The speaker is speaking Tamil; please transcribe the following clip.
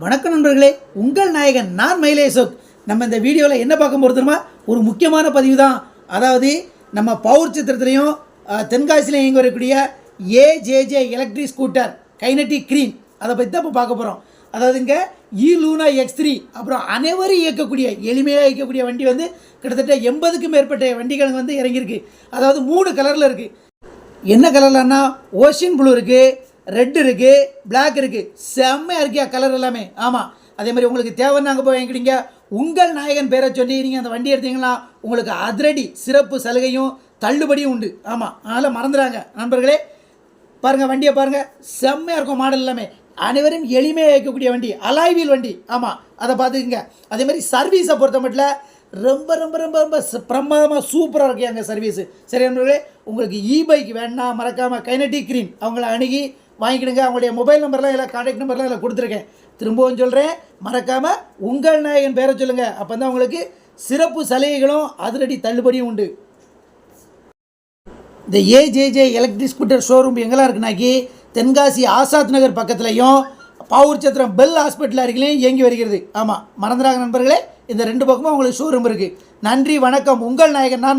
வணக்கம் நண்பர்களே, உங்கள் நாயகன் நான் மயிலே அசோக். நம்ம இந்த வீடியோவில் என்ன பார்க்க போகிறோமா, ஒரு முக்கியமான பதிவு தான். அதாவது நம்ம பவுர் சித்திரத்துலையும் தென்காசிலையும் இயங்கி வரக்கூடிய AJJ electric scooter kinetic green, அதை பற்றி தான் இப்போ பார்க்க போகிறோம். அதாவது இங்கே லூனா X3 அப்புறம் அனைவரும் இயக்கக்கூடிய எளிமையாக இயக்கக்கூடிய வண்டி வந்து கிட்டத்தட்ட 80க்கும் மேற்பட்ட வண்டிகள் வந்து இறங்கியிருக்கு. அதாவது 3 கலரில் இருக்குது. என்ன கலர்லன்னா ஓஷன் ப்ளூ இருக்குது, ரெட் இருக்குது, பிளாக் இருக்குது. செம்மையாக இருக்கியா கலர் எல்லாமே. ஆமாம், அதே மாதிரி உங்களுக்கு தேவைன்னு அங்கே போய் வாங்கிக்கிட்டீங்க. உங்கள் நாயகன் பேரை சொல்லி நீங்கள் அந்த வண்டி எடுத்தீங்கன்னா உங்களுக்கு அதிரடி சிறப்பு சலுகையும் தள்ளுபடியும் உண்டு. ஆமாம், அதனால் மறந்துடாங்க நண்பர்களே. பாருங்கள், வண்டியை பாருங்கள், செம்மையாக இருக்கும் மாடல் எல்லாமே. அனைவரும் எளிமையாக வைக்கக்கூடிய வண்டி, அலாய்வீல் வண்டி. ஆமாம், அதை பார்த்துக்குங்க. அதே மாதிரி சர்வீஸை பொறுத்த மட்டும் ரொம்ப ரொம்ப ரொம்ப ரொம்ப பிரமாதமாக சூப்பராக இருக்கு அங்கே சர்வீஸு. சரி நண்பர்களே, உங்களுக்கு பைக் வேணா மறக்காமல் கைனட்டிக் க்ரீன் அவங்கள அணுகி வாங்கிக்கிடுங்க. அவங்களுடைய மொபைல் நம்பர்லாம் இல்லை, கான்டாக்ட் நம்பர்லாம் இல்லை கொடுத்துருக்கேன். திரும்பவும் சொல்கிறேன், மறக்காமல் உங்கள் நாயகன் பேரை சொல்லுங்கள். அப்போ தான் உங்களுக்கு சிறப்பு சலுகைகளும் அதிரடி தள்ளுபடியும் உண்டு. இந்த ஏஜேஜே எலக்ட்ரிக் ஸ்கூட்டர் ஷோரூம் எங்கெல்லாம் இருக்குனாக்கி தென்காசி ஆசாத் நகர் பக்கத்துலையும் பாவூர் சத்திரம் பெல் ஹாஸ்பிட்டல் அருகிலையும் இயங்கி வருகிறது. ஆமாம், மறந்துடாங்க நண்பர்களே, இந்த 2 பக்கமும் உங்களுக்கு ஷோரூம் இருக்குது. நன்றி, வணக்கம். உங்கள் நாயகன் நான்